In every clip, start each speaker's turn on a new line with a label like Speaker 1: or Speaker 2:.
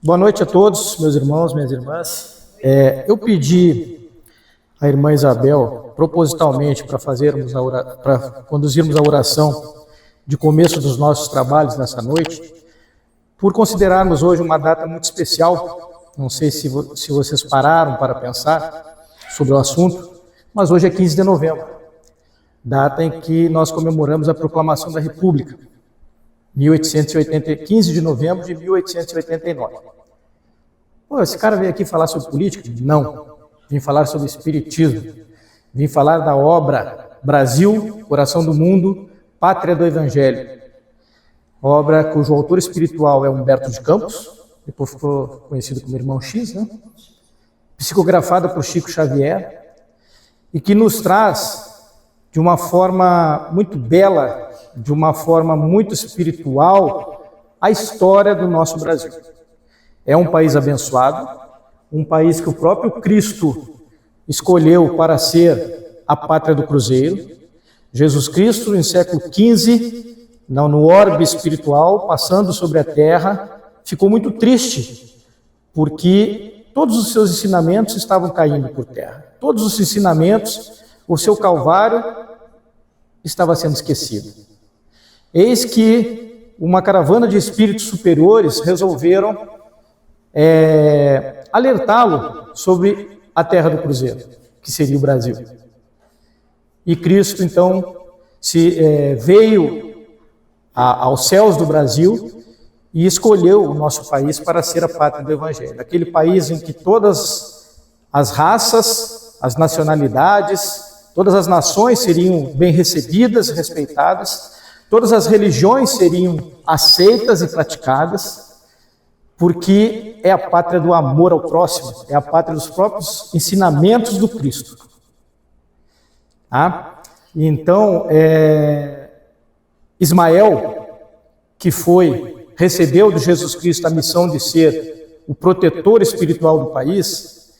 Speaker 1: Boa noite a todos, meus irmãos, minhas irmãs. Eu pedi à irmã Isabel, propositalmente, para conduzirmos a oração de começo dos nossos trabalhos nessa noite, por considerarmos hoje uma data muito especial. Não sei se vocês pararam para pensar sobre o assunto, mas hoje é 15 de novembro, data em que nós comemoramos a proclamação da República, 15 de novembro de 1889. Pô, esse cara veio aqui falar sobre política? Não. Vim falar sobre espiritismo. Vim falar da obra Brasil, Coração do Mundo, Pátria do Evangelho. Obra cujo autor espiritual é Humberto de Campos, depois ficou conhecido como Irmão X, né? Psicografada por Chico Xavier, e que nos traz de uma forma muito bela, de uma forma muito espiritual, a história do nosso Brasil. É um país abençoado, um país que o próprio Cristo escolheu para ser a pátria do cruzeiro. Jesus Cristo, em século XV, no orbe espiritual, passando sobre a terra, ficou muito triste, porque todos os seus ensinamentos estavam caindo por terra. Todos os ensinamentos, o seu calvário estava sendo esquecido. Eis que uma caravana de espíritos superiores resolveram alertá-lo sobre a terra do cruzeiro, que seria o Brasil. E Cristo, então, veio aos céus do Brasil e escolheu o nosso país para ser a pátria do Evangelho. Aquele país em que todas as raças, as nacionalidades, todas as nações seriam bem recebidas, respeitadas, todas as religiões seriam aceitas e praticadas, porque é a pátria do amor ao próximo, é a pátria dos próprios ensinamentos do Cristo. Então, Ismael, que recebeu de Jesus Cristo a missão de ser o protetor espiritual do país,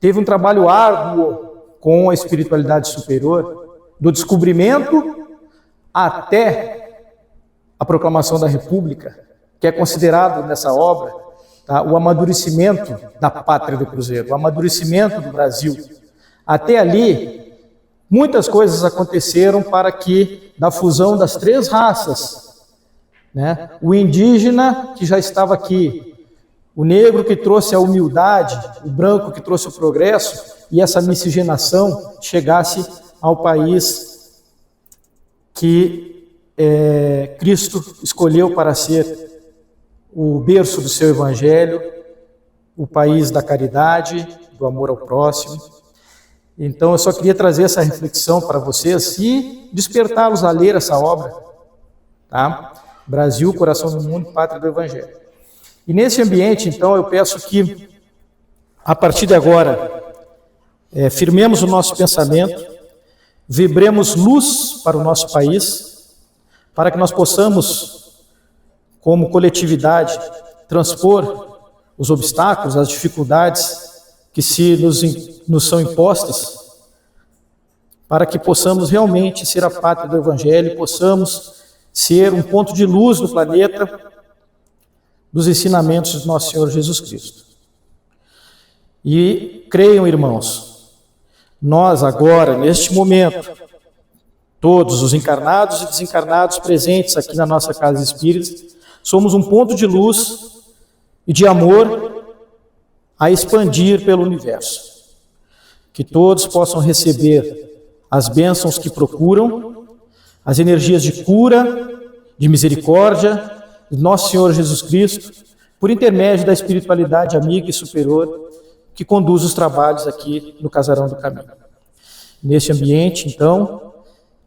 Speaker 1: teve um trabalho árduo com a espiritualidade superior, do descobrimento até a proclamação da República, que é considerado nessa obra o amadurecimento da pátria do cruzeiro, o amadurecimento do Brasil. Até ali, muitas coisas aconteceram para que, da fusão das três raças, o indígena que já estava aqui, o negro que trouxe a humildade, o branco que trouxe o progresso, e essa miscigenação chegasse ao país que Cristo escolheu para ser o berço do seu evangelho, o país da caridade, do amor ao próximo. Então eu só queria trazer essa reflexão para vocês e despertá-los a ler essa obra, Brasil, Coração do Mundo, Pátria do Evangelho. E nesse ambiente, então, eu peço que, a partir de agora, firmemos o nosso pensamento, vibremos luz para o nosso país, para que nós possamos, como coletividade, transpor os obstáculos, as dificuldades que nos são impostas, para que possamos realmente ser a pátria do Evangelho, possamos ser um ponto de luz no planeta dos ensinamentos do nosso Senhor Jesus Cristo. E creiam, irmãos, nós agora, neste momento, todos os encarnados e desencarnados presentes aqui na nossa casa espírita, somos um ponto de luz e de amor a expandir pelo universo. Que todos possam receber as bênçãos que procuram, as energias de cura, de misericórdia, de nosso Senhor Jesus Cristo, por intermédio da espiritualidade amiga e superior que conduz os trabalhos aqui no Casarão do Caminho. Neste ambiente, então,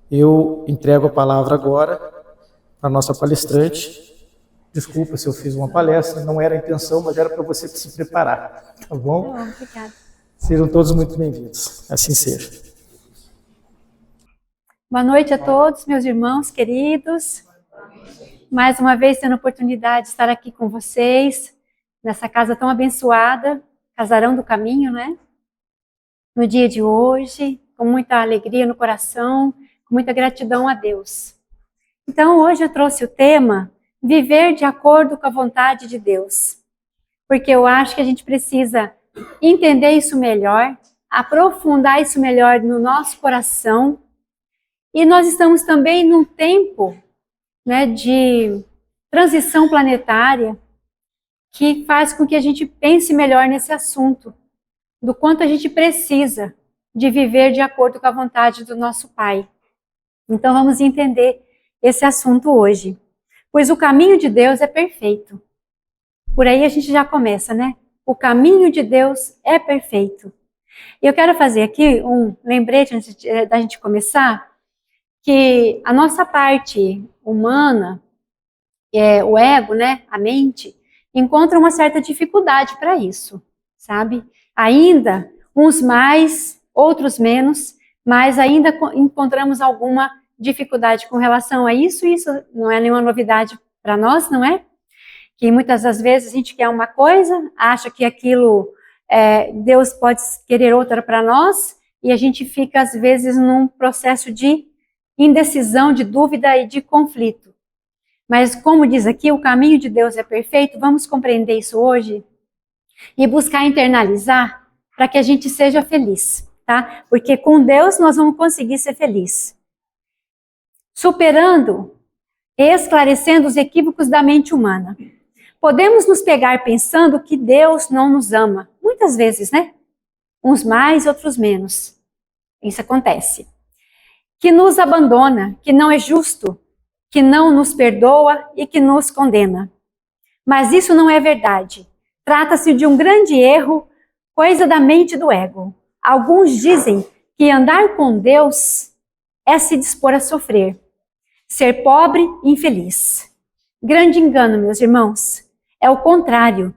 Speaker 1: eu entrego a palavra agora para a nossa palestrante. Desculpa se eu fiz uma palestra, não era a intenção, mas era para você se preparar, tá bom?
Speaker 2: Obrigada.
Speaker 1: Sejam todos muito bem-vindos, assim seja.
Speaker 2: Boa noite a todos, meus irmãos queridos. Mais uma vez tendo a oportunidade de estar aqui com vocês, nessa casa tão abençoada, Casarão do Caminho, né? No dia de hoje, com muita alegria no coração, com muita gratidão a Deus. Então, hoje eu trouxe o tema: viver de acordo com a vontade de Deus. porque eu acho que a gente precisa entender isso melhor, aprofundar isso melhor no nosso coração. E nós estamos também num tempo, né, de transição planetária que faz com que a gente pense melhor nesse assunto, do quanto a gente precisa de viver de acordo com a vontade do nosso Pai. Então vamos entender esse assunto hoje. Pois o caminho de Deus é perfeito. Por aí a gente já começa, né? O caminho de Deus é perfeito. E eu quero fazer aqui um lembrete antes da gente começar, que a nossa parte humana, o ego, né, a mente, encontra uma certa dificuldade para isso, sabe? Ainda, uns mais, outros menos, mas ainda encontramos alguma dificuldade com relação a isso, e isso não é nenhuma novidade para nós, não é? Que muitas das vezes a gente quer uma coisa, acha que aquilo, Deus pode querer outra para nós, e a gente fica às vezes num processo de indecisão, de dúvida e de conflito. Mas como diz aqui, o caminho de Deus é perfeito, vamos compreender isso hoje e buscar internalizar para que a gente seja feliz, tá? Porque com Deus nós vamos conseguir ser felizes. Superando e esclarecendo os equívocos da mente humana. Podemos nos pegar pensando que Deus não nos ama. Muitas vezes, né? Uns mais, outros menos. Isso acontece. Que nos abandona, que não é justo, que não nos perdoa e que nos condena. Mas isso não é verdade. Trata-se de um grande erro, coisa da mente do ego. Alguns dizem que andar com Deus é se dispor a sofrer, ser pobre e infeliz. Grande engano, meus irmãos. É o contrário.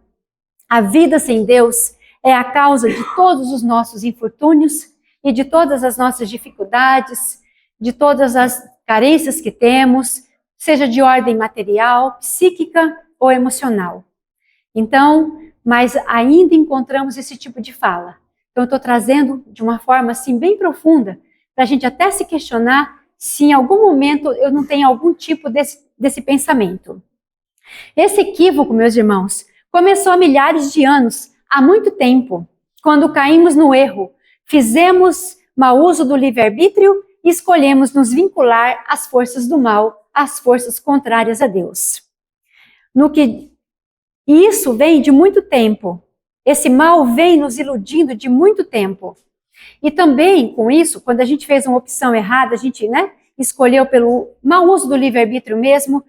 Speaker 2: A vida sem Deus é a causa de todos os nossos infortúnios e de todas as nossas dificuldades, de todas as carências que temos, seja de ordem material, psíquica ou emocional. Então, mas ainda encontramos esse tipo de fala. Então, eu estou trazendo de uma forma assim bem profunda, para a gente até se questionar se em algum momento eu não tenho algum tipo desse pensamento. Esse equívoco, meus irmãos, começou há milhares de anos, há muito tempo, quando caímos no erro, fizemos mau uso do livre-arbítrio e escolhemos nos vincular às forças do mal, às forças contrárias a Deus. E isso vem de muito tempo. Esse mal vem nos iludindo de muito tempo. E também, com isso, quando a gente fez uma opção errada, a gente, né, escolheu pelo mau uso do livre-arbítrio mesmo,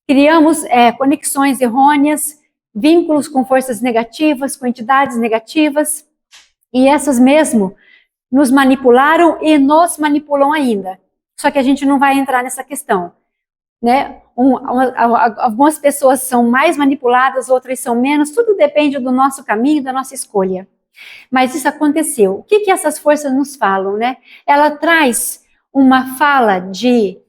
Speaker 2: criamos conexões errôneas, vínculos com forças negativas, com entidades negativas, e essas mesmo nos manipularam e nos manipulam ainda. Só que a gente não vai entrar nessa questão, né? Algumas pessoas são mais manipuladas, outras são menos, tudo depende do nosso caminho, da nossa escolha. Mas isso aconteceu. O que essas forças nos falam, né? Ela traz uma fala de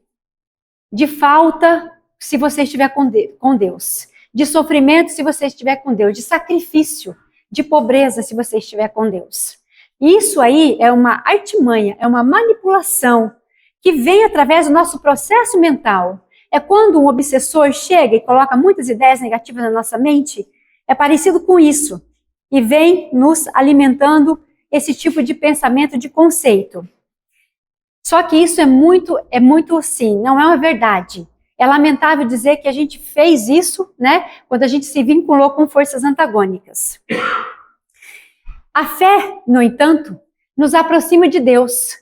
Speaker 2: falta se você estiver com Deus, de sofrimento se você estiver com Deus, de sacrifício, de pobreza se você estiver com Deus. Isso aí é uma artimanha, é uma manipulação que vem através do nosso processo mental. É quando um obsessor chega e coloca muitas ideias negativas na nossa mente, é parecido com isso. E vem nos alimentando esse tipo de pensamento, de conceito. Só que isso é muito sim, não é uma verdade. É lamentável dizer que a gente fez isso, né, quando a gente se vinculou com forças antagônicas. A fé, no entanto, nos aproxima de Deus.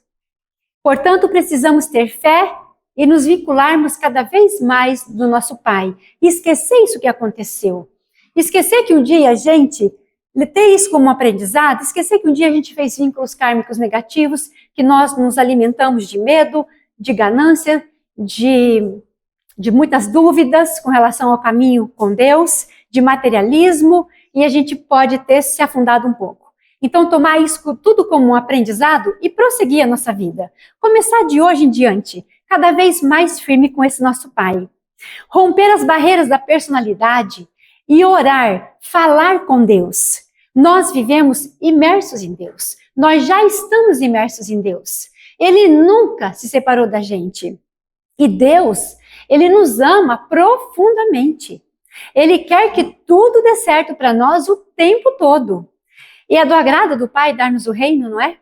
Speaker 2: Portanto, precisamos ter fé e nos vincularmos cada vez mais do nosso Pai. E esquecer isso que aconteceu. Esquecer que um dia a gente, ter isso como um aprendizado, esquecer que um dia a gente fez vínculos kármicos negativos, que nós nos alimentamos de medo, de ganância, de muitas dúvidas com relação ao caminho com Deus, de materialismo, e a gente pode ter se afundado um pouco. Então, tomar isso tudo como um aprendizado e prosseguir a nossa vida. Começar de hoje em diante, cada vez mais firme com esse nosso Pai. Romper as barreiras da personalidade e orar, falar com Deus. Nós vivemos imersos em Deus. Nós já estamos imersos em Deus. Ele nunca se separou da gente. E Deus, Ele nos ama profundamente. Ele quer que tudo dê certo para nós o tempo todo. E é do agrado do Pai dar-nos o reino, não é?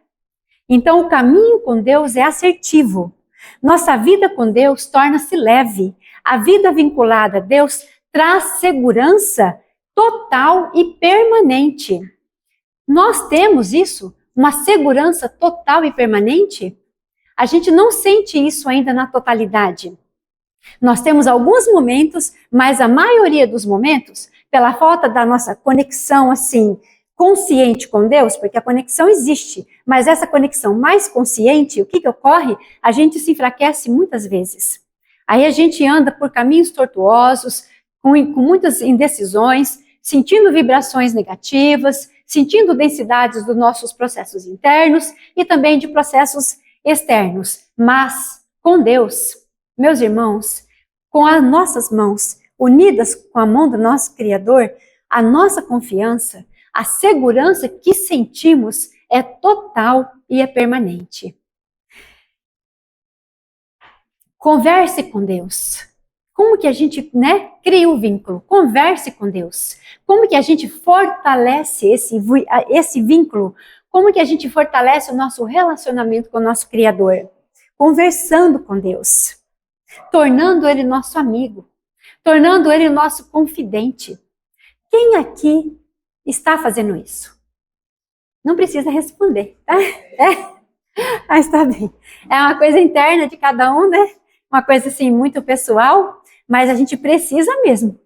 Speaker 2: Então, o caminho com Deus é assertivo. Nossa vida com Deus torna-se leve. A vida vinculada a Deus traz segurança total e permanente. Nós temos isso, uma segurança total e permanente? A gente não sente isso ainda na totalidade. Nós temos alguns momentos, mas a maioria dos momentos, pela falta da nossa conexão assim, consciente com Deus, porque a conexão existe, mas essa conexão mais consciente, o que ocorre? A gente se enfraquece muitas vezes. Aí a gente anda por caminhos tortuosos, com muitas indecisões, sentindo vibrações negativas, sentindo densidades dos nossos processos internos e também de processos externos. Mas com Deus, meus irmãos, com as nossas mãos unidas com a mão do nosso Criador, a nossa confiança, a segurança que sentimos é total e é permanente. Converse com Deus. Como que a gente, cria um vínculo? Converse com Deus. Como que a gente fortalece esse vínculo? Como que a gente fortalece o nosso relacionamento com o nosso Criador? Conversando com Deus. Tornando Ele nosso amigo. Tornando Ele nosso confidente. Quem aqui está fazendo isso? Não precisa responder, tá? Mas tá bem. É uma coisa interna de cada um, né? Uma coisa assim muito pessoal, mas a gente precisa mesmo.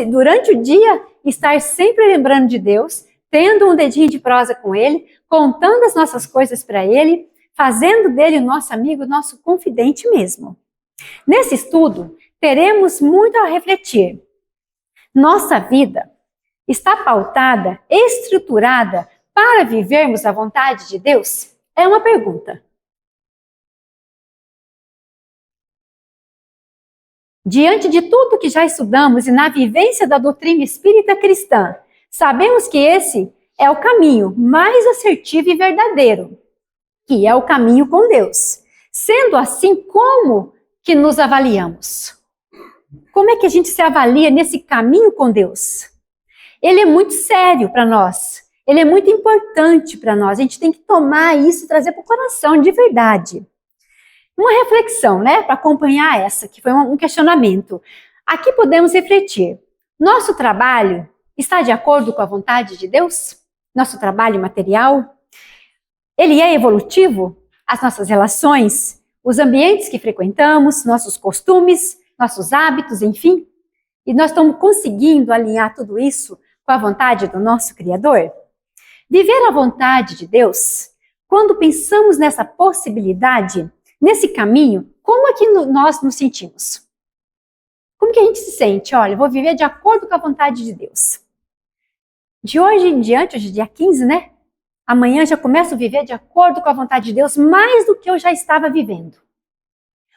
Speaker 2: Durante o dia, estar sempre lembrando de Deus, tendo um dedinho de prosa com Ele, contando as nossas coisas para Ele, fazendo dele o nosso amigo, o nosso confidente mesmo. Nesse estudo, teremos muito a refletir. Nossa vida está pautada, estruturada para vivermos a vontade de Deus? É uma pergunta. Diante de tudo que já estudamos e na vivência da doutrina espírita cristã, sabemos que esse é o caminho mais assertivo e verdadeiro, que é o caminho com Deus. Sendo assim, como que nos avaliamos? Como é que a gente se avalia nesse caminho com Deus? Ele é muito sério para nós. Ele é muito importante para nós. A gente tem que tomar isso e trazer para o coração de verdade. Uma reflexão, para acompanhar essa, que foi um questionamento. Aqui podemos refletir. Nosso trabalho está de acordo com a vontade de Deus? Nosso trabalho material? Ele é evolutivo? As nossas relações? Os ambientes que frequentamos? Nossos costumes? Nossos hábitos, enfim? E nós estamos conseguindo alinhar tudo isso com a vontade do nosso Criador? Viver a vontade de Deus, quando pensamos nessa possibilidade, nesse caminho, como é que nós nos sentimos? Como que a gente se sente? Olha, eu vou viver de acordo com a vontade de Deus. De hoje em diante, hoje é dia 15, Amanhã já começo a viver de acordo com a vontade de Deus, mais do que eu já estava vivendo.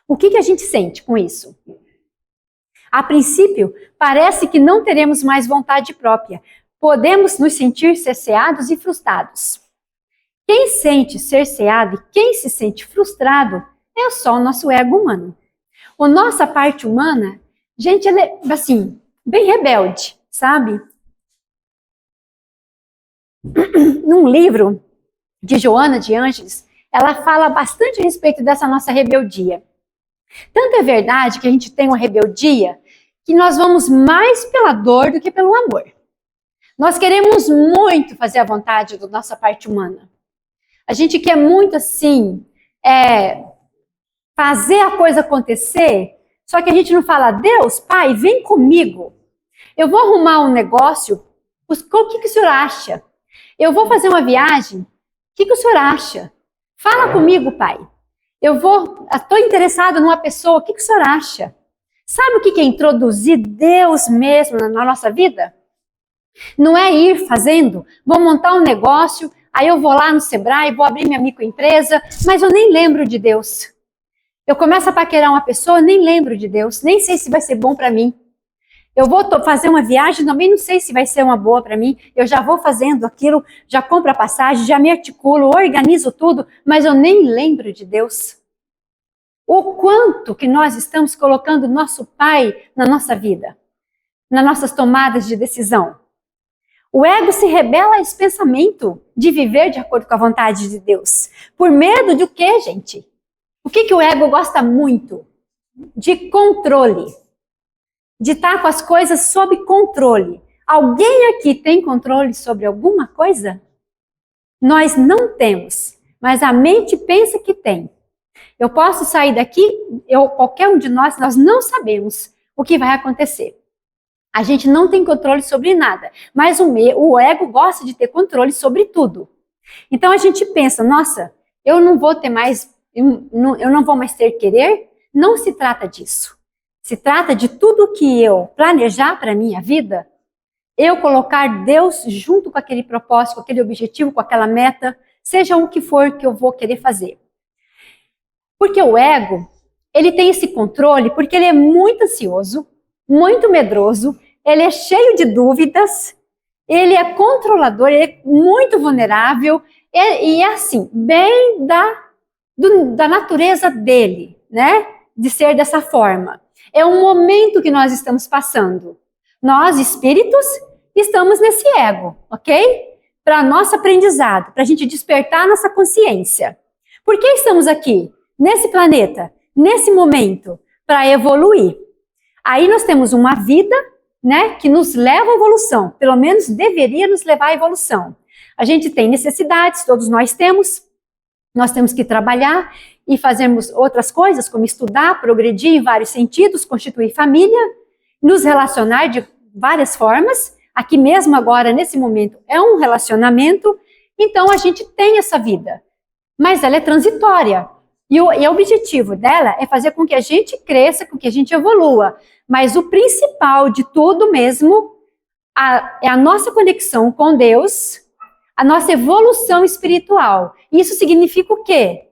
Speaker 2: O que a gente sente com isso? A princípio, parece que não teremos mais vontade própria. Podemos nos sentir cerceados e frustrados. Quem sente cerceado e quem se sente frustrado é só o nosso ego humano. A nossa parte humana, gente, ela é, assim, bem rebelde, sabe? Num livro de Joana de Ângeles, ela fala bastante a respeito dessa nossa rebeldia. Tanto é verdade que a gente tem uma rebeldia que nós vamos mais pela dor do que pelo amor. Nós queremos muito fazer a vontade da nossa parte humana. A gente quer muito, assim, fazer a coisa acontecer, só que a gente não fala, Deus, Pai, vem comigo. Eu vou arrumar um negócio, o que o senhor acha? Eu vou fazer uma viagem, o que o senhor acha? Fala comigo, Pai. Estou interessado numa pessoa, o que o senhor acha? Sabe o que é introduzir Deus mesmo na nossa vida? Não é ir fazendo, vou montar um negócio, aí eu vou lá no Sebrae, vou abrir minha microempresa, mas eu nem lembro de Deus. Eu começo a paquerar uma pessoa, nem lembro de Deus, nem sei se vai ser bom para mim. Eu vou fazer uma viagem, também não sei se vai ser uma boa para mim, eu já vou fazendo aquilo, já compro a passagem, já me articulo, organizo tudo, mas eu nem lembro de Deus. O quanto que nós estamos colocando nosso Pai na nossa vida. nas nossas tomadas de decisão. O ego se rebela a esse pensamento de viver de acordo com a vontade de Deus. Por medo de o quê, gente? O que o ego gosta muito? De controle. De estar com as coisas sob controle. Alguém aqui tem controle sobre alguma coisa? Nós não temos, mas a mente pensa que tem. Eu posso sair daqui, qualquer um de nós não sabemos o que vai acontecer. A gente não tem controle sobre nada, mas o ego gosta de ter controle sobre tudo. Então a gente pensa, nossa, eu não vou mais ter querer. Não se trata disso. Se trata de tudo que eu planejar para a minha vida, eu colocar Deus junto com aquele propósito, com aquele objetivo, com aquela meta, seja o que for que eu vou querer fazer. Porque o ego, ele tem esse controle porque ele é muito ansioso, muito medroso, ele é cheio de dúvidas, ele é controlador, ele é muito vulnerável, e é assim, bem da natureza dele, né? De ser dessa forma. É um momento que nós estamos passando. Nós, espíritos, estamos nesse ego, ok? Para nosso aprendizado, para a gente despertar a nossa consciência. Por que estamos aqui, nesse planeta, nesse momento? Para evoluir. Aí nós temos uma vida, né, que nos leva à evolução, pelo menos deveria nos levar à evolução. A gente tem necessidades, todos nós temos que trabalhar e fazermos outras coisas, como estudar, progredir em vários sentidos, constituir família, nos relacionar de várias formas. Aqui mesmo agora, nesse momento, é um relacionamento, então a gente tem essa vida, mas ela é transitória. E o objetivo dela é fazer com que a gente cresça, com que a gente evolua. Mas o principal de tudo mesmo é a nossa conexão com Deus, a nossa evolução espiritual. Isso significa o quê?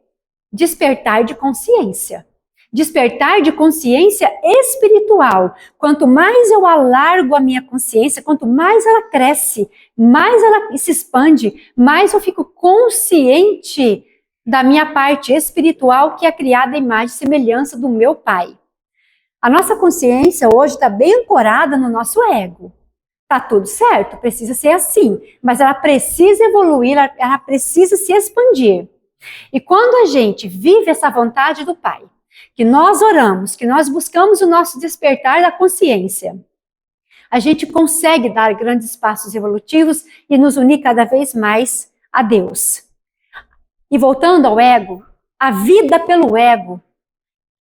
Speaker 2: Despertar de consciência. Despertar de consciência espiritual. Quanto mais eu alargo a minha consciência, quanto mais ela cresce, mais ela se expande, mais eu fico consciente da minha parte espiritual, que é criada à imagem e semelhança do meu Pai. A nossa consciência hoje está bem ancorada no nosso ego. Tá tudo certo, precisa ser assim, mas ela precisa evoluir, ela precisa se expandir. E quando a gente vive essa vontade do Pai, que nós oramos, que nós buscamos o nosso despertar da consciência, a gente consegue dar grandes passos evolutivos e nos unir cada vez mais a Deus. E voltando ao ego, a vida pelo ego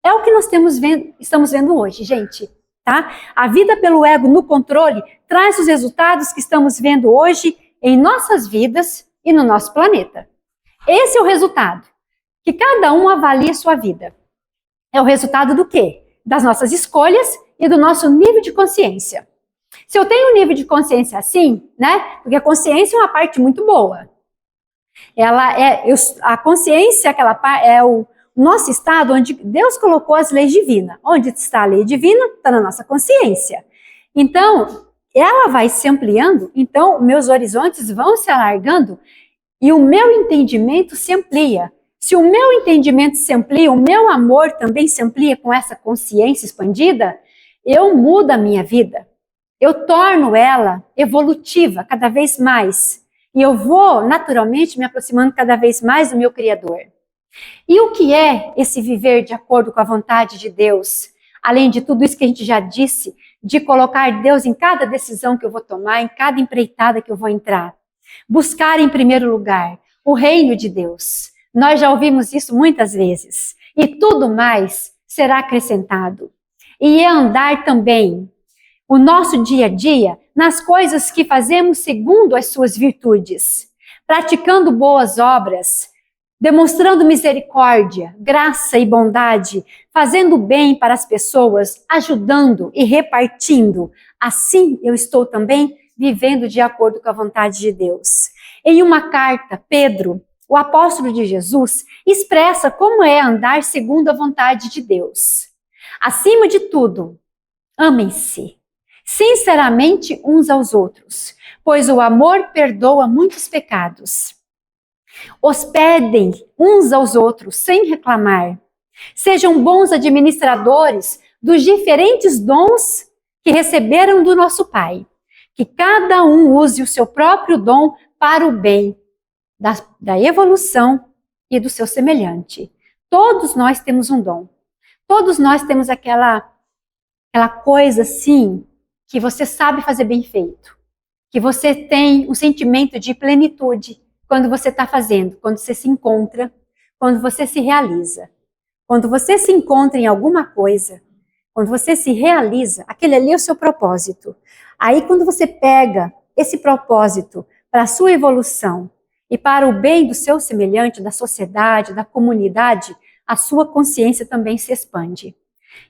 Speaker 2: é o que nós estamos vendo hoje, gente. Tá? A vida pelo ego no controle traz os resultados que estamos vendo hoje em nossas vidas e no nosso planeta. Esse é o resultado. Que cada um avalie a sua vida. É o resultado do quê? Das nossas escolhas e do nosso nível de consciência. Se eu tenho um nível de consciência assim, né? Porque a consciência é uma parte muito boa. A consciência é o nosso estado onde Deus colocou as leis divinas. Onde está a lei divina? Está na nossa consciência. Então, ela vai se ampliando, então meus horizontes vão se alargando e o meu entendimento se amplia. Se o meu entendimento se amplia, o meu amor também se amplia com essa consciência expandida, eu mudo a minha vida. Eu torno ela evolutiva cada vez mais. E eu vou, naturalmente, me aproximando cada vez mais do meu Criador. E o que é esse viver de acordo com a vontade de Deus? Além de tudo isso que a gente já disse, de colocar Deus em cada decisão que eu vou tomar, em cada empreitada que eu vou entrar. Buscar em primeiro lugar o reino de Deus. Nós já ouvimos isso muitas vezes. E tudo mais será acrescentado. E é andar também o nosso dia a dia nas coisas que fazemos segundo as suas virtudes, praticando boas obras, demonstrando misericórdia, graça e bondade, fazendo bem para as pessoas, ajudando e repartindo. Assim eu estou também vivendo de acordo com a vontade de Deus. Em uma carta, Pedro, o apóstolo de Jesus, expressa como é andar segundo a vontade de Deus. Acima de tudo, amem-se sinceramente uns aos outros, pois o amor perdoa muitos pecados. Hospedem uns aos outros sem reclamar. Sejam bons administradores dos diferentes dons que receberam do nosso Pai, que cada um use o seu próprio dom para o bem da evolução e do seu semelhante. Todos nós temos um dom. Todos nós temos aquela coisa assim, que você sabe fazer bem feito. Que você tem um sentimento de plenitude quando você está fazendo, quando você se encontra, quando você se realiza. Quando você se encontra em alguma coisa, quando você se realiza, aquele ali é o seu propósito. Aí quando você pega esse propósito para a sua evolução e para o bem do seu semelhante, da sociedade, da comunidade, a sua consciência também se expande.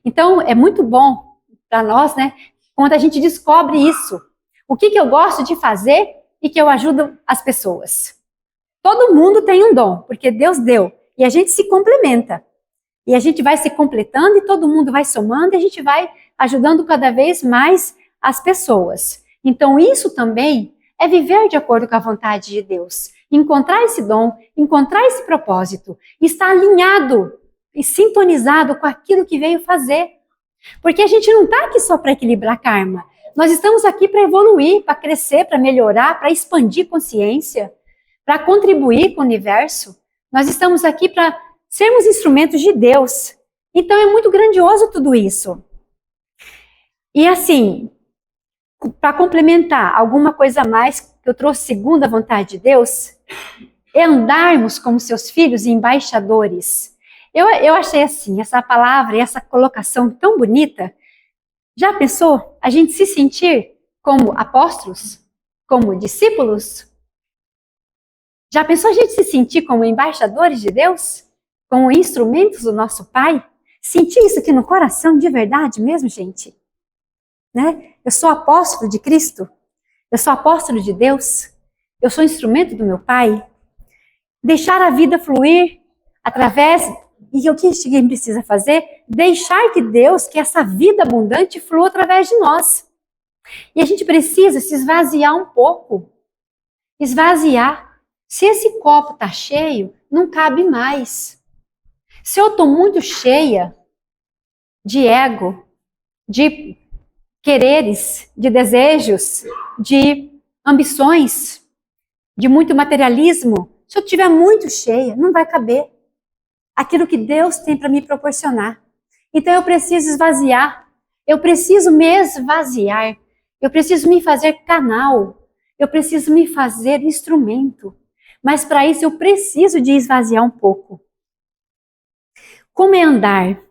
Speaker 2: Então é muito bom para nós, né, quando a gente descobre isso. O que eu gosto de fazer e que eu ajudo as pessoas. Todo mundo tem um dom, porque Deus deu. E a gente se complementa. E a gente vai se completando e todo mundo vai somando e a gente vai ajudando cada vez mais as pessoas. Então isso também é viver de acordo com a vontade de Deus. Encontrar esse dom, encontrar esse propósito. Estar alinhado e sintonizado com aquilo que veio fazer. Porque a gente não está aqui só para equilibrar karma. Nós estamos aqui para evoluir, para crescer, para melhorar, para expandir consciência, para contribuir com o universo. Nós estamos aqui para sermos instrumentos de Deus. Então é muito grandioso tudo isso. E assim, para complementar alguma coisa a mais que eu trouxe segundo a vontade de Deus, é andarmos como seus filhos e embaixadores. Eu achei assim, essa palavra e essa colocação tão bonita. Já pensou a gente se sentir como apóstolos? Como discípulos? Já pensou a gente se sentir como embaixadores de Deus? Como instrumentos do nosso Pai? Sentir isso aqui no coração de verdade mesmo, gente? Né? Eu sou apóstolo de Cristo? Eu sou apóstolo de Deus? Eu sou instrumento do meu Pai? Deixar a vida fluir através... E o que a gente precisa fazer? Deixar que Deus, que essa vida abundante flua através de nós. E a gente precisa se esvaziar um pouco. Esvaziar. Se esse copo está cheio, não cabe mais. Se eu estou muito cheia de ego, de quereres, de desejos, de ambições, de muito materialismo, se eu estiver muito cheia, não vai caber aquilo que Deus tem para me proporcionar. Então eu preciso esvaziar, eu preciso me esvaziar, eu preciso me fazer canal, eu preciso me fazer instrumento. Mas para isso eu preciso de esvaziar um pouco. Como é andar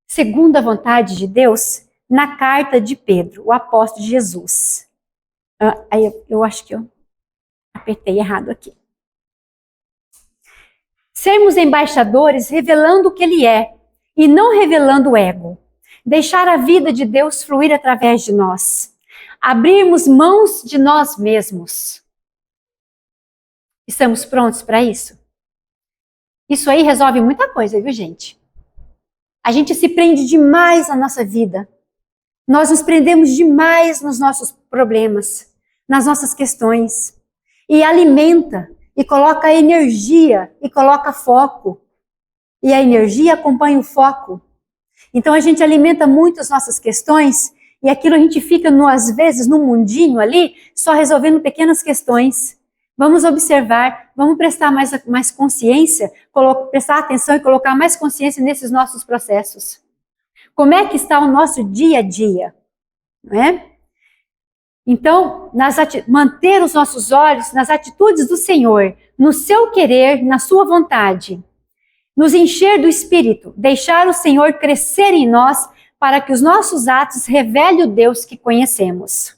Speaker 2: segundo a vontade de Deus na carta de Pedro, o apóstolo de Jesus? Aí eu acho que eu apertei errado aqui. Sermos embaixadores revelando o que Ele é e não revelando o ego. Deixar a vida de Deus fluir através de nós. Abrirmos mãos de nós mesmos. Estamos prontos para isso? Isso aí resolve muita coisa, viu, gente? A gente se prende demais na nossa vida. Nós nos prendemos demais nos nossos problemas, nas nossas questões. E alimenta. E coloca energia, e coloca foco. E a energia acompanha o foco. Então a gente alimenta muito as nossas questões, e aquilo a gente fica, às vezes, no mundinho ali, só resolvendo pequenas questões. Vamos observar, vamos prestar mais consciência, prestar atenção e colocar mais consciência nesses nossos processos. Como é que está o nosso dia a dia? Não é? Então, manter os nossos olhos nas atitudes do Senhor, no seu querer, na sua vontade. Nos encher do Espírito, deixar o Senhor crescer em nós para que os nossos atos revelem o Deus que conhecemos.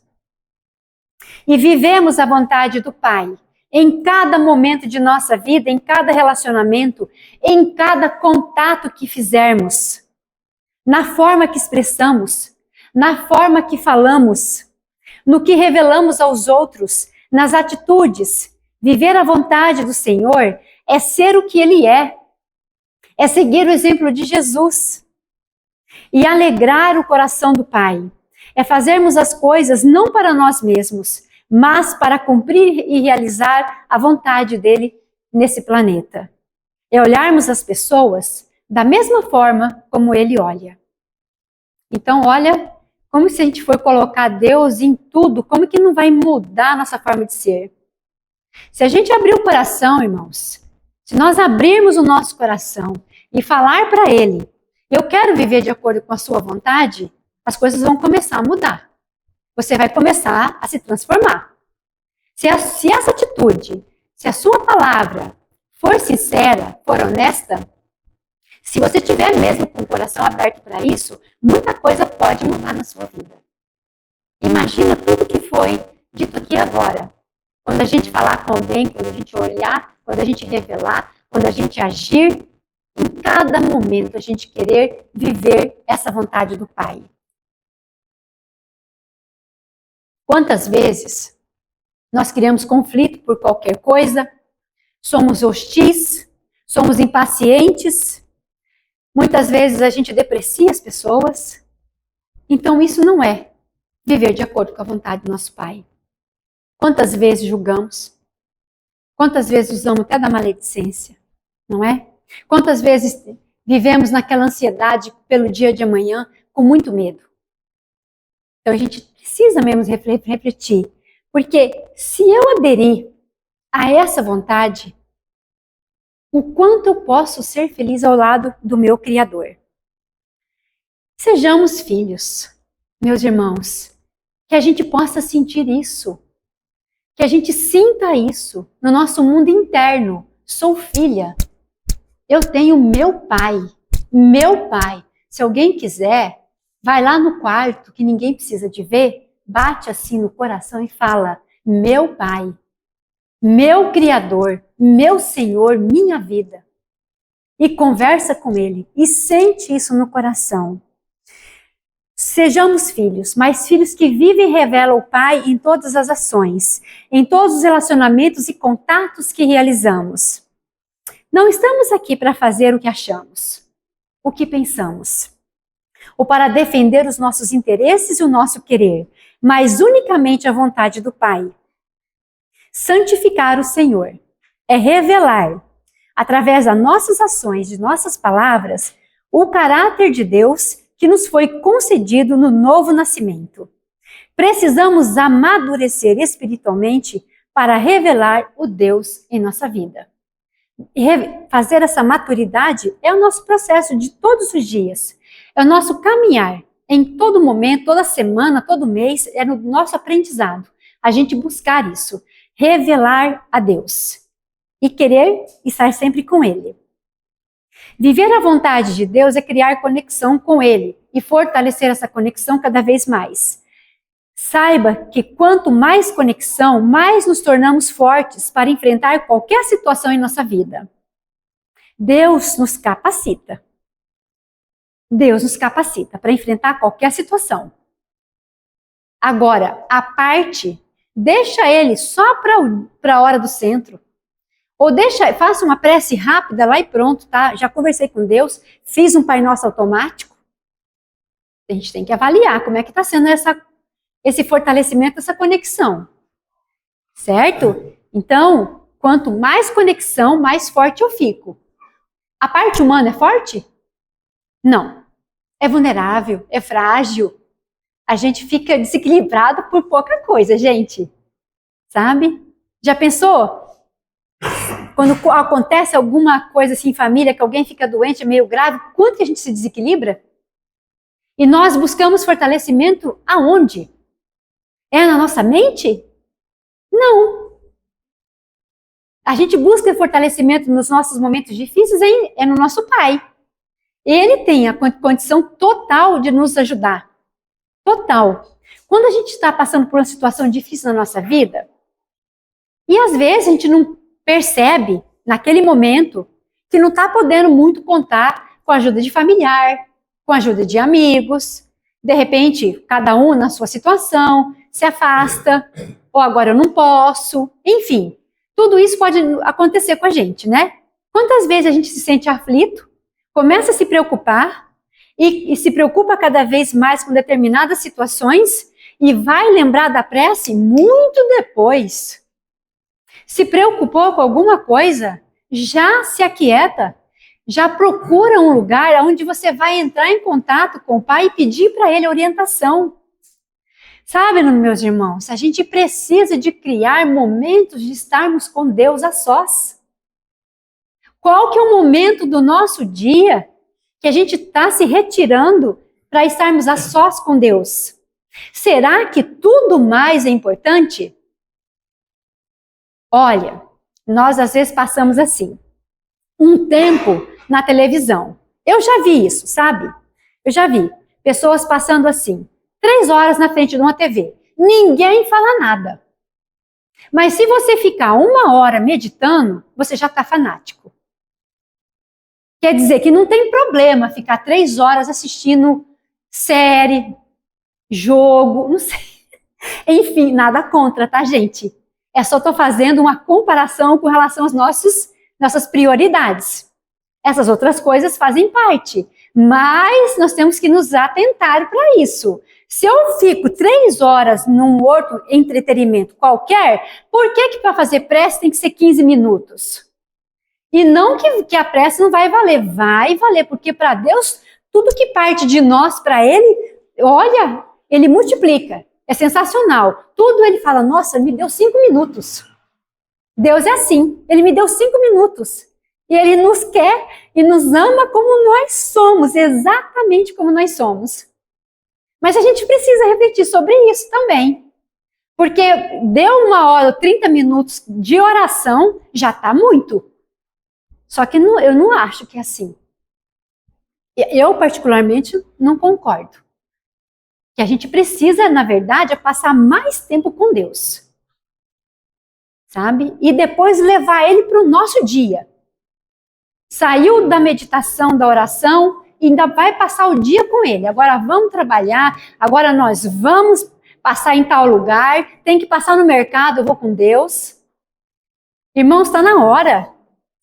Speaker 2: E vivemos a vontade do Pai em cada momento de nossa vida, em cada relacionamento, em cada contato que fizermos, na forma que expressamos, na forma que falamos, no que revelamos aos outros, nas atitudes. Viver a vontade do Senhor é ser o que Ele é seguir o exemplo de Jesus e alegrar o coração do Pai. É fazermos as coisas não para nós mesmos, mas para cumprir e realizar a vontade dEle nesse planeta. É olharmos as pessoas da mesma forma como Ele olha. Então, olha, Como se a gente for colocar Deus em tudo, como que não vai mudar a nossa forma de ser? Se a gente abrir o coração, irmãos, se nós abrirmos o nosso coração e falar para Ele, eu quero viver de acordo com a sua vontade, as coisas vão começar a mudar. Você vai começar a se transformar. Se essa atitude, se a sua palavra for sincera, for honesta, se você tiver mesmo com o coração aberto para isso, muita coisa pode mudar na sua vida. Imagina tudo que foi dito aqui agora. Quando a gente falar com alguém, quando a gente olhar, quando a gente revelar, quando a gente agir, em cada momento a gente querer viver essa vontade do Pai. Quantas vezes nós criamos conflito por qualquer coisa, somos hostis, somos impacientes, muitas vezes a gente deprecia as pessoas. Então isso não é viver de acordo com a vontade do nosso Pai. Quantas vezes julgamos? Quantas vezes usamos até da maledicência, não é? Quantas vezes vivemos naquela ansiedade pelo dia de amanhã com muito medo? Então a gente precisa mesmo refletir, porque se eu aderir a essa vontade, o quanto eu posso ser feliz ao lado do meu Criador. Sejamos filhos, meus irmãos, que a gente possa sentir isso, que a gente sinta isso no nosso mundo interno. Sou filha, eu tenho meu pai. Se alguém quiser, vai lá no quarto, que ninguém precisa de ver, bate assim no coração e fala, meu pai, meu Criador, meu Senhor, minha vida. E conversa com Ele, e sente isso no coração. Sejamos filhos, mas filhos que vivem e revelam o Pai em todas as ações, em todos os relacionamentos e contatos que realizamos. Não estamos aqui para fazer o que achamos, o que pensamos, ou para defender os nossos interesses e o nosso querer, mas unicamente a vontade do Pai. Santificar o Senhor é revelar, através das nossas ações, de nossas palavras, o caráter de Deus que nos foi concedido no novo nascimento. Precisamos amadurecer espiritualmente para revelar o Deus em nossa vida. E fazer essa maturidade é o nosso processo de todos os dias. É o nosso caminhar em todo momento, toda semana, todo mês, é no nosso aprendizado. A gente buscar isso, revelar a Deus e querer estar sempre com Ele. Viver a vontade de Deus é criar conexão com Ele e fortalecer essa conexão cada vez mais. Saiba que quanto mais conexão, mais nos tornamos fortes para enfrentar qualquer situação em nossa vida. Deus nos capacita. Deus nos capacita para enfrentar qualquer situação. Agora, a parte, deixa Ele só para a hora do centro. Ou faça uma prece rápida lá e pronto, tá? Já conversei com Deus, fiz um Pai Nosso automático. A gente tem que avaliar como é que está sendo esse fortalecimento, essa conexão. Certo? Então, quanto mais conexão, mais forte eu fico. A parte humana é forte? Não. É vulnerável, é frágil. A gente fica desequilibrado por pouca coisa, gente. Sabe? Já pensou? Quando acontece alguma coisa assim em família, que alguém fica doente, é meio grave, quanto que a gente se desequilibra? E nós buscamos fortalecimento aonde? É na nossa mente? Não. A gente busca fortalecimento nos nossos momentos difíceis, é no nosso Pai. Ele tem a condição total de nos ajudar. Total. Quando a gente está passando por uma situação difícil na nossa vida, e às vezes a gente não percebe, naquele momento, que não está podendo muito contar com a ajuda de familiar, com a ajuda de amigos. De repente, cada um na sua situação, se afasta, ou agora eu não posso. Enfim, tudo isso pode acontecer com a gente, né? Quantas vezes a gente se sente aflito, começa a se preocupar, e se preocupa cada vez mais com determinadas situações, e vai lembrar da prece muito depois. Se preocupou com alguma coisa, já se aquieta, já procura um lugar onde você vai entrar em contato com o Pai e pedir para Ele orientação. Sabe, meus irmãos, a gente precisa de criar momentos de estarmos com Deus a sós. Qual que é o momento do nosso dia que a gente está se retirando para estarmos a sós com Deus? Será que tudo mais é importante? Olha, nós às vezes passamos assim, um tempo na televisão. Eu já vi isso, sabe? Eu já vi pessoas passando assim, 3 horas na frente de uma TV. Ninguém fala nada. Mas se você ficar 1 hora meditando, você já está fanático. Quer dizer que não tem problema ficar 3 horas assistindo série, jogo, não sei. Enfim, nada contra, tá, gente? É só estou fazendo uma comparação com relação às nossas prioridades. Essas outras coisas fazem parte, mas nós temos que nos atentar para isso. Se eu fico 3 horas num outro entretenimento qualquer, por que para fazer prece tem que ser 15 minutos? E não que a prece não vai valer, porque para Deus, tudo que parte de nós para Ele, olha, Ele multiplica, é sensacional. Tudo Ele fala, nossa, me deu 5 minutos. Deus é assim, Ele me deu 5 minutos. E Ele nos quer e nos ama como nós somos, exatamente como nós somos. Mas a gente precisa refletir sobre isso também. Porque deu 1 hora, 30 minutos de oração, já está muito. Só que eu não acho que é assim. Eu, particularmente, não concordo. Que a gente precisa, na verdade, é passar mais tempo com Deus. Sabe? E depois levar Ele para o nosso dia. Saiu da meditação, da oração, e ainda vai passar o dia com Ele. Agora vamos trabalhar, agora nós vamos passar em tal lugar, tem que passar no mercado, eu vou com Deus. Irmãos, está na hora,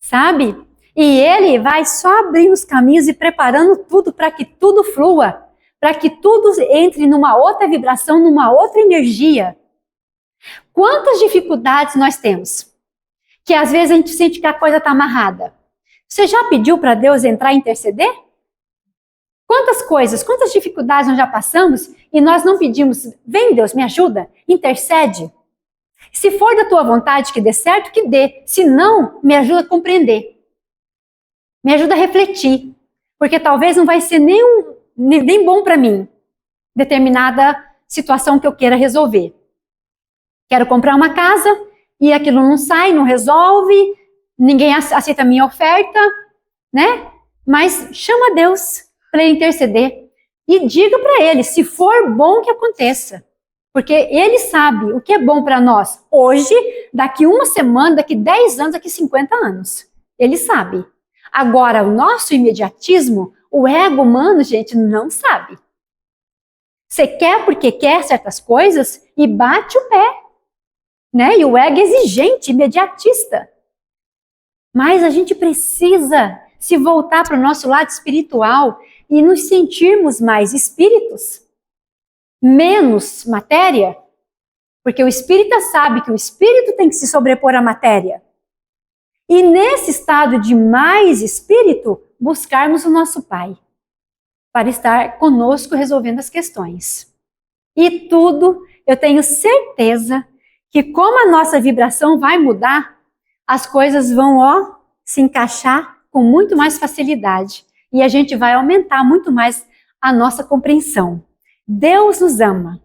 Speaker 2: sabe? E Ele vai só abrindo os caminhos e preparando tudo para que tudo flua, para que tudo entre numa outra vibração, numa outra energia. Quantas dificuldades nós temos? Que às vezes a gente sente que a coisa está amarrada. Você já pediu para Deus entrar e interceder? Quantas coisas, quantas dificuldades nós já passamos e nós não pedimos, vem Deus, me ajuda, intercede. Se for da tua vontade que dê certo, que dê. Se não, me ajuda a compreender. Me ajuda a refletir. Porque talvez não vai ser nem bom para mim determinada situação que eu queira resolver. Quero comprar uma casa e aquilo não sai, não resolve, ninguém aceita a minha oferta, né? Mas chama Deus para Ele interceder e diga para Ele, se for bom que aconteça. Porque Ele sabe o que é bom para nós hoje, daqui 1 semana, daqui 10 anos, daqui 50 anos. Ele sabe. Agora, o nosso imediatismo, o ego humano, gente, não sabe. Você quer porque quer certas coisas e bate o pé. Né? E o ego é exigente, imediatista. Mas a gente precisa se voltar para o nosso lado espiritual e nos sentirmos mais espíritos, menos matéria, porque o espírita sabe que o espírito tem que se sobrepor à matéria. E nesse estado de mais espírito, buscarmos o nosso Pai, para estar conosco resolvendo as questões. E tudo, eu tenho certeza que como a nossa vibração vai mudar, as coisas vão, se encaixar com muito mais facilidade. E a gente vai aumentar muito mais a nossa compreensão. Deus nos ama.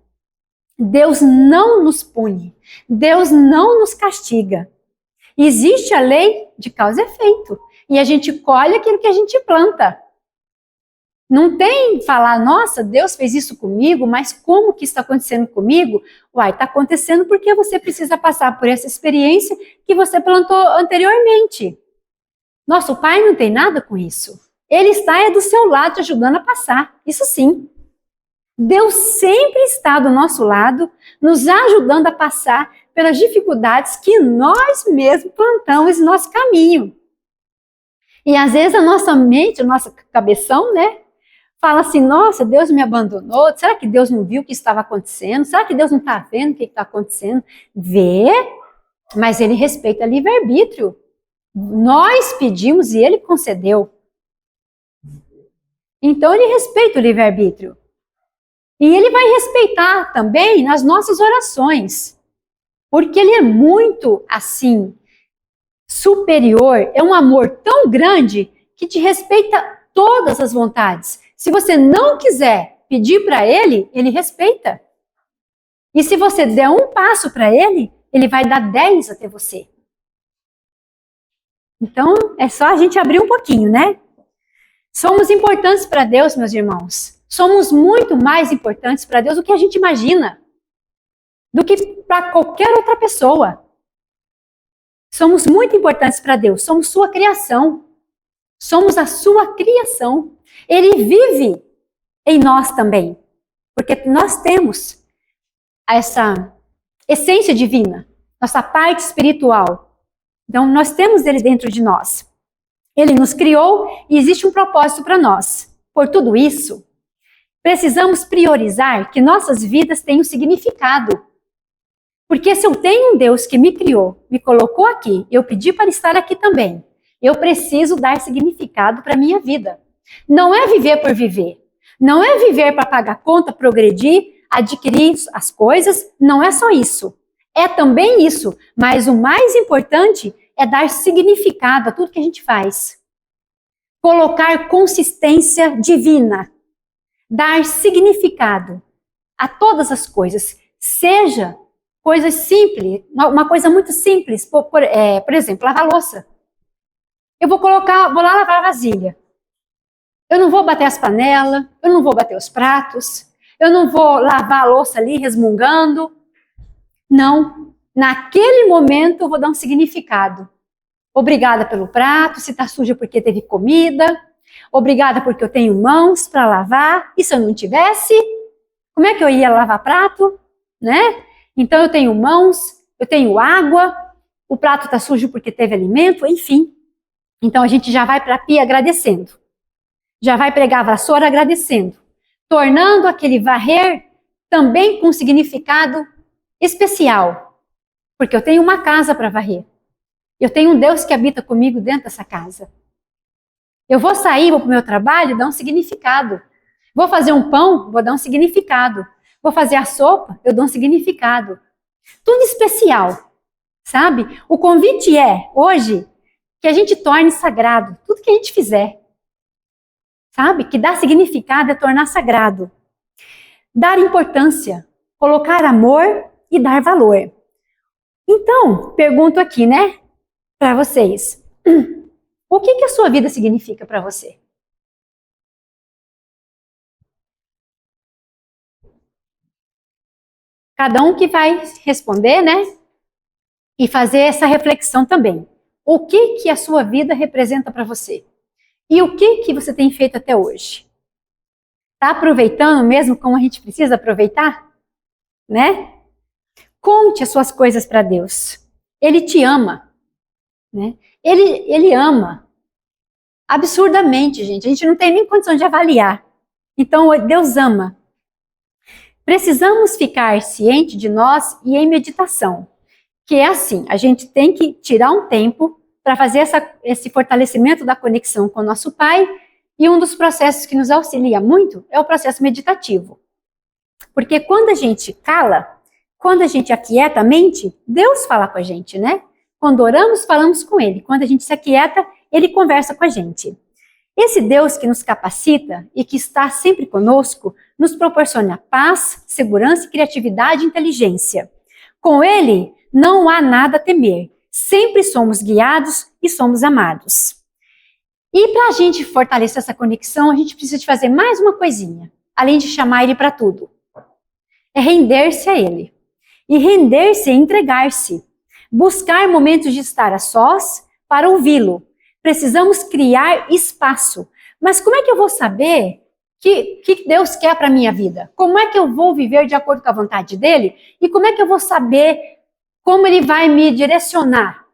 Speaker 2: Deus não nos pune. Deus não nos castiga. Existe a lei de causa e efeito. E a gente colhe aquilo que a gente planta. Não tem falar, nossa, Deus fez isso comigo, mas como que está acontecendo comigo? Uai, está acontecendo porque você precisa passar por essa experiência que você plantou anteriormente. Nosso Pai não tem nada com isso. Ele está do seu lado, te ajudando a passar. Isso sim. Deus sempre está do nosso lado, nos ajudando a passar pelas dificuldades que nós mesmos plantamos no nosso caminho. E às vezes a nossa mente, a nossa cabeção, né? Fala assim, nossa, Deus me abandonou, será que Deus não viu o que estava acontecendo? Será que Deus não está vendo o que está acontecendo? Vê, mas Ele respeita livre-arbítrio. Nós pedimos e Ele concedeu. Então Ele respeita o livre-arbítrio. E Ele vai respeitar também nas nossas orações, porque Ele é muito, assim, superior, é um amor tão grande que te respeita todas as vontades. Se você não quiser pedir para Ele, Ele respeita. E se você der um passo para Ele, Ele vai dar 10 até você. Então, é só a gente abrir um pouquinho, né? Somos importantes para Deus, meus irmãos. Somos muito mais importantes para Deus do que a gente imagina, do que para qualquer outra pessoa. Somos muito importantes para Deus, somos sua criação. Somos a sua criação. Ele vive em nós também, porque nós temos essa essência divina, nossa parte espiritual. Então, nós temos Ele dentro de nós. Ele nos criou e existe um propósito para nós. Por tudo isso, precisamos priorizar que nossas vidas tenham significado. Porque se eu tenho um Deus que me criou, me colocou aqui, eu pedi para estar aqui também, eu preciso dar significado para a minha vida. Não é viver por viver. Não é viver para pagar conta, progredir, adquirir as coisas. Não é só isso. É também isso. Mas o mais importante é dar significado a tudo que a gente faz. Colocar consistência divina. Dar significado a todas as coisas. Seja coisas simples, uma coisa muito simples. Por exemplo, lavar louça. Eu vou lá lavar a vasilha. Eu não vou bater as panelas, eu não vou bater os pratos, eu não vou lavar a louça ali resmungando. Não, naquele momento eu vou dar um significado. Obrigada pelo prato, se está sujo porque teve comida. Obrigada porque eu tenho mãos para lavar. E se eu não tivesse, como é que eu ia lavar prato? Né? Então eu tenho mãos, eu tenho água, o prato está sujo porque teve alimento, enfim. Então a gente já vai para a pia agradecendo. Já vai pregar a vassoura agradecendo. Tornando aquele varrer também com significado especial. Porque eu tenho uma casa para varrer. Eu tenho um Deus que habita comigo dentro dessa casa. Eu vou sair, vou para o meu trabalho, dar um significado. Vou fazer um pão, vou dar um significado. Vou fazer a sopa, eu dou um significado. Tudo especial, sabe? O convite é, hoje, que a gente torne sagrado tudo que a gente fizer. Sabe? Que dar significado é tornar sagrado. Dar importância, colocar amor e dar valor. Então, pergunto aqui, né, para vocês. O que a sua vida significa para você? Cada um que vai responder, né? E fazer essa reflexão também. O que a sua vida representa para você? E o que você tem feito até hoje? Está aproveitando mesmo como a gente precisa aproveitar? Né? Conte as suas coisas para Deus. Ele te ama. Né? Ele ama. Absurdamente, gente. A gente não tem nem condição de avaliar. Então, Deus ama. Precisamos ficar ciente de nós e em meditação. Que é assim, a gente tem que tirar um tempo para fazer esse fortalecimento da conexão com o nosso Pai, e um dos processos que nos auxilia muito é o processo meditativo. Porque quando a gente cala, quando a gente aquieta a mente, Deus fala com a gente, né? Quando oramos, falamos com Ele. Quando a gente se aquieta, Ele conversa com a gente. Esse Deus que nos capacita e que está sempre conosco, nos proporciona paz, segurança, criatividade e inteligência. Com Ele, não há nada a temer. Sempre somos guiados e somos amados. E para a gente fortalecer essa conexão, a gente precisa de fazer mais uma coisinha, além de chamar Ele para tudo. É render-se a Ele. E render-se é entregar-se. Buscar momentos de estar a sós para ouvi-lo. Precisamos criar espaço. Mas como é que eu vou saber que Deus quer para a minha vida? Como é que eu vou viver de acordo com a vontade dEle? E como é que eu vou saber como Ele vai me direcionar?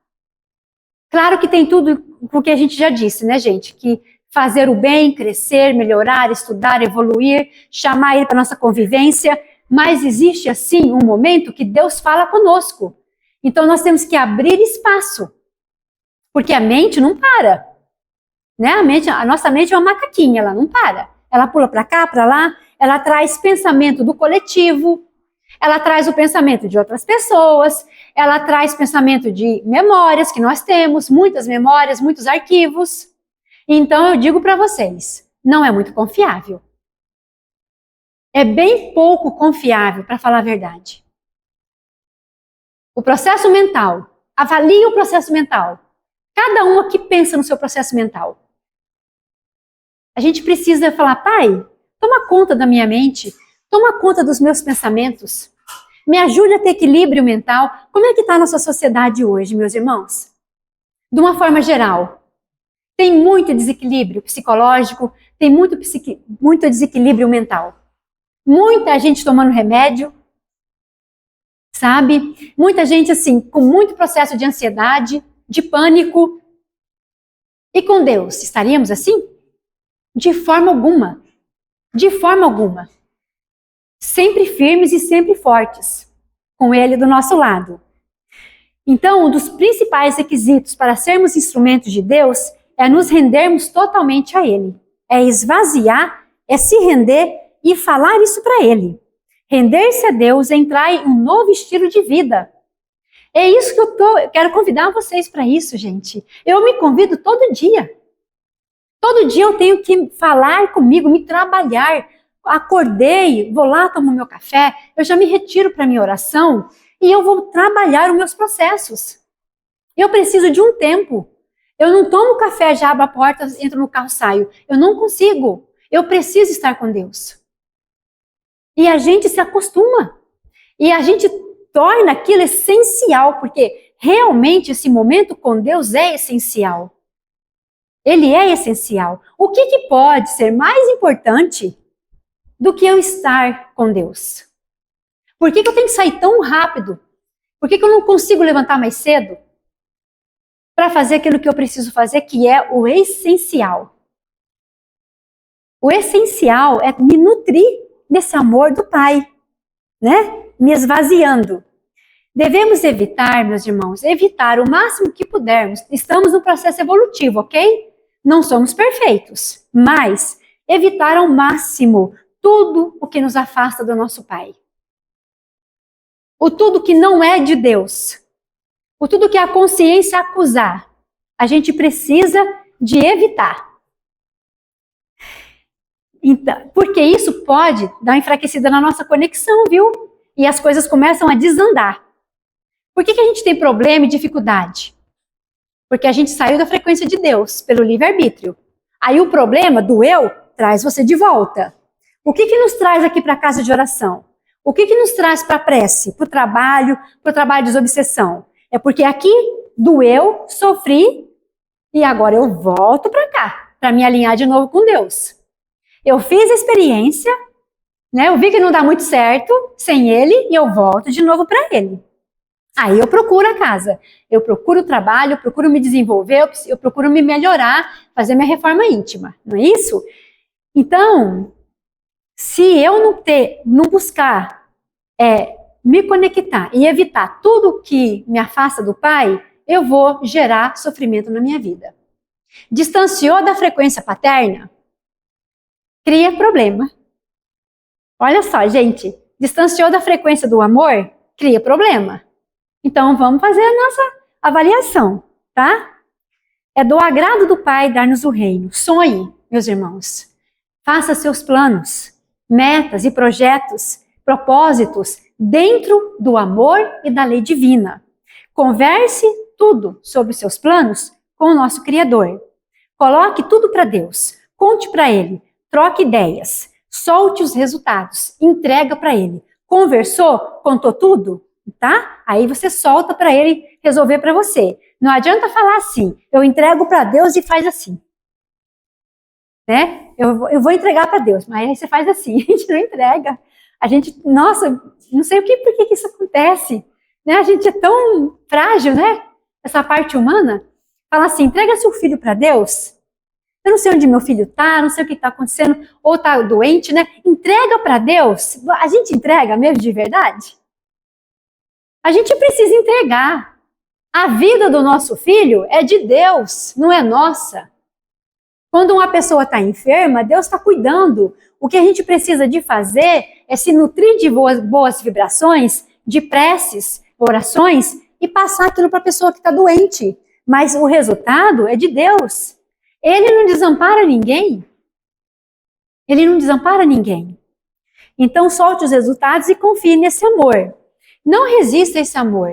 Speaker 2: Claro que tem tudo o que a gente já disse, né, gente? Que fazer o bem, crescer, melhorar, estudar, evoluir, chamar Ele para nossa convivência. Mas existe, assim, um momento que Deus fala conosco. Então, nós temos que abrir espaço. Porque a mente não para. Né? A nossa mente é uma macaquinha, ela não para. Ela pula para cá, para lá. ela traz pensamento do coletivo, ela traz o pensamento de outras pessoas, ela traz pensamento de memórias que nós temos, muitas memórias, muitos arquivos. Então eu digo para vocês, não é muito confiável. É bem pouco confiável, para falar a verdade. O processo mental, avalie o processo mental. Cada um aqui pensa no seu processo mental. A gente precisa falar, pai, toma conta da minha mente, toma conta dos meus pensamentos, me ajude a ter equilíbrio mental. Como é que está a nossa sociedade hoje, meus irmãos? De uma forma geral, tem muito desequilíbrio psicológico, tem muito desequilíbrio mental. Muita gente tomando remédio, sabe? Muita gente, assim, com muito processo de ansiedade, de pânico. E com Deus, estaríamos assim? De forma alguma. De forma alguma. Sempre firmes e sempre fortes, com Ele do nosso lado. Então, um dos principais requisitos para sermos instrumentos de Deus é nos rendermos totalmente a Ele. É esvaziar, é se render e falar isso para Ele. Render-se a Deus é entrar em um novo estilo de vida. É isso que eu quero convidar vocês para isso, gente. Eu me convido todo dia. Todo dia eu tenho que falar comigo, me trabalhar. Acordei, vou lá, tomo meu café, eu já me retiro para minha oração e eu vou trabalhar os meus processos. Eu preciso de um tempo. Eu não tomo café, já abro a porta, entro no carro, saio. Eu não consigo. Eu preciso estar com Deus. E a gente se acostuma. E a gente torna aquilo essencial, porque realmente esse momento com Deus é essencial. Ele é essencial. O que pode ser mais importante do que eu estar com Deus? Por que eu tenho que sair tão rápido? Por que eu não consigo levantar mais cedo? Para fazer aquilo que eu preciso fazer, que é o essencial. O essencial é me nutrir desse amor do Pai, né? Me esvaziando. Devemos evitar, meus irmãos, evitar o máximo que pudermos. Estamos no processo evolutivo, ok? Não somos perfeitos, mas evitar ao máximo tudo o que nos afasta do nosso Pai. O tudo que não é de Deus. O tudo que a consciência acusar. A gente precisa de evitar. Então, porque isso pode dar uma enfraquecida na nossa conexão, viu? E as coisas começam a desandar. Por que a gente tem problema e dificuldade? Porque a gente saiu da frequência de Deus, pelo livre-arbítrio. Aí o problema do eu traz você de volta. O que nos traz aqui para a casa de oração? O que nos traz para a prece? Para o trabalho de desobsessão? É porque aqui do eu sofri e agora eu volto para cá, para me alinhar de novo com Deus. Eu fiz a experiência, né? Eu vi que não dá muito certo sem Ele e eu volto de novo para Ele. Aí eu procuro a casa, eu procuro o trabalho, eu procuro me desenvolver, eu procuro me melhorar, fazer minha reforma íntima, não é isso? Então, se eu não buscar me conectar e evitar tudo que me afasta do Pai, eu vou gerar sofrimento na minha vida. Distanciou da frequência paterna, cria problema. Olha só, gente, distanciou da frequência do amor, cria problema. Então, vamos fazer a nossa avaliação, tá? É do agrado do Pai dar-nos o reino. Sonhe, meus irmãos. Faça seus planos, metas e projetos, propósitos dentro do amor e da lei divina. Converse tudo sobre os seus planos com o nosso Criador. Coloque tudo para Deus. Conte para Ele. Troque ideias. Solte os resultados. Entrega para Ele. Conversou? Contou tudo? Tá? Aí você solta para Ele resolver para você. Não adianta falar assim, eu entrego para Deus e faz assim. Né? Eu vou entregar para Deus, mas aí você faz assim, a gente não entrega. A gente, nossa, não sei por que isso acontece. Né? A gente é tão frágil, né? Essa parte humana. Fala assim, entrega seu filho para Deus. Eu não sei onde meu filho tá, não sei o que está acontecendo, ou tá doente, né? Entrega para Deus. A gente entrega mesmo de verdade? A gente precisa entregar. A vida do nosso filho é de Deus, não é nossa. Quando uma pessoa está enferma, Deus está cuidando. O que a gente precisa de fazer é se nutrir de boas vibrações, de preces, orações e passar aquilo para a pessoa que está doente. Mas o resultado é de Deus. Ele não desampara ninguém. Ele não desampara ninguém. Então solte os resultados e confie nesse amor. Não resista a esse amor.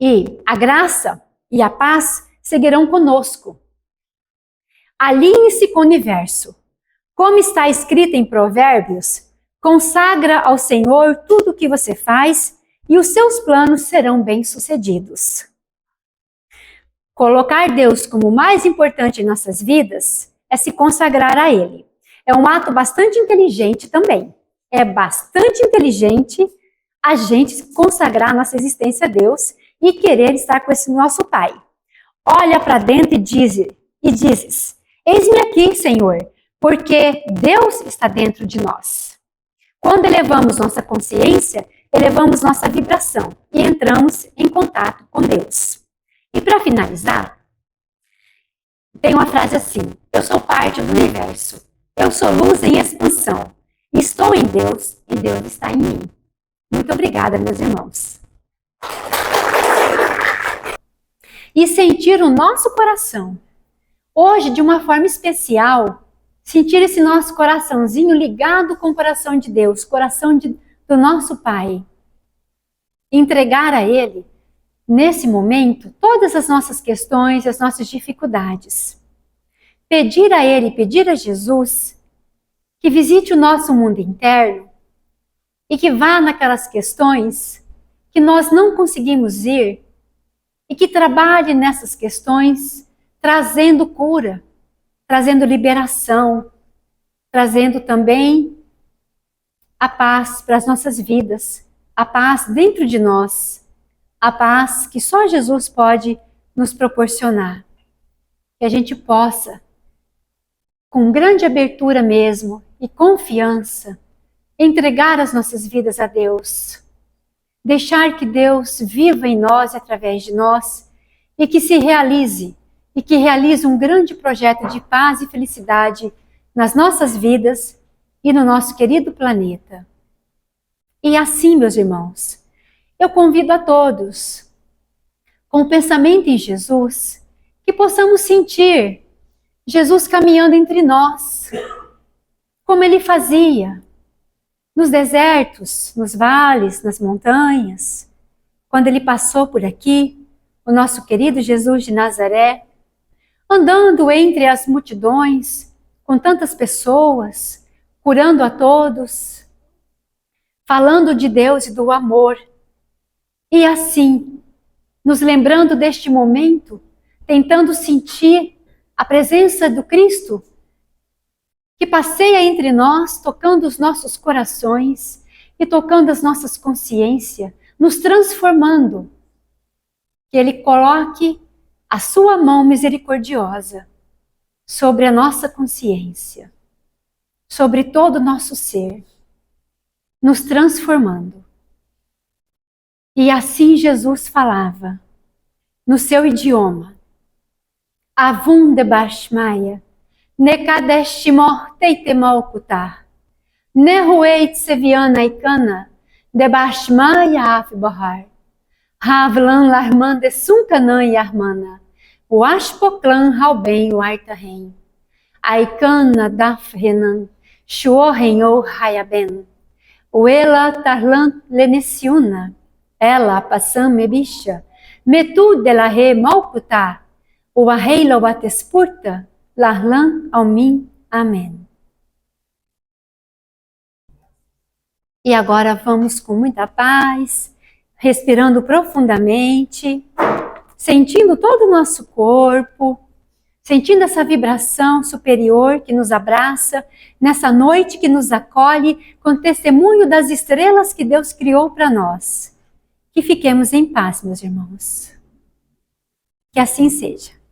Speaker 2: E a graça e a paz seguirão conosco. Alinhe-se com o universo. Como está escrito em Provérbios, consagra ao Senhor tudo o que você faz e os seus planos serão bem-sucedidos. Colocar Deus como o mais importante em nossas vidas é se consagrar a Ele. É um ato bastante inteligente também. É bastante inteligente a gente consagrar a nossa existência a Deus e querer estar com esse nosso Pai. Olha para dentro e dizes, eis-me aqui, Senhor, porque Deus está dentro de nós. Quando elevamos nossa consciência, elevamos nossa vibração e entramos em contato com Deus. E para finalizar, tem uma frase assim, eu sou parte do universo, eu sou luz em expansão, estou em Deus e Deus está em mim. Muito obrigada, meus irmãos. E sentir o nosso coração, hoje de uma forma especial, sentir esse nosso coraçãozinho ligado com o coração de Deus, coração do nosso Pai. Entregar a Ele, nesse momento, todas as nossas questões, as nossas dificuldades. Pedir a Ele, pedir a Jesus, que visite o nosso mundo interno e que vá naquelas questões que nós não conseguimos ir e que trabalhe nessas questões trazendo cura, trazendo liberação, trazendo também a paz para as nossas vidas, a paz dentro de nós, a paz que só Jesus pode nos proporcionar. Que a gente possa, com grande abertura mesmo e confiança, entregar as nossas vidas a Deus. Deixar que Deus viva em nós e através de nós e que se realize, e que realize um grande projeto de paz e felicidade nas nossas vidas e no nosso querido planeta. E assim, meus irmãos, eu convido a todos, com o pensamento em Jesus, que possamos sentir Jesus caminhando entre nós, como Ele fazia, nos desertos, nos vales, nas montanhas, quando Ele passou por aqui, o nosso querido Jesus de Nazaré, andando entre as multidões, com tantas pessoas, curando a todos, falando de Deus e do amor. E assim, nos lembrando deste momento, tentando sentir a presença do Cristo, que passeia entre nós, tocando os nossos corações e tocando as nossas consciências, nos transformando. Que Ele coloque a sua mão misericordiosa sobre a nossa consciência, sobre todo o nosso ser, nos transformando. E assim Jesus falava, no seu idioma, Avum de Bashmaya, Nekadeshimor Teitemalkutar, Nehueit Seviana Ikana, de Bashmaya Afbohar, Havlan Larman de Sunkanan Yarmana, Washpoklan Halben Wartahen, Aikana Dafrenan, Shuohen ou Hayaben, Uela Tarlan Lenesiuna, Ela Passam Mebisha, Metu de la Re Malkuta, Uaheila Watespurta, Larlan Almin, Amém. E agora vamos com muita paz, respirando profundamente, sentindo todo o nosso corpo, sentindo essa vibração superior que nos abraça, nessa noite que nos acolhe, com testemunho das estrelas que Deus criou para nós. Que fiquemos em paz, meus irmãos. Que assim seja.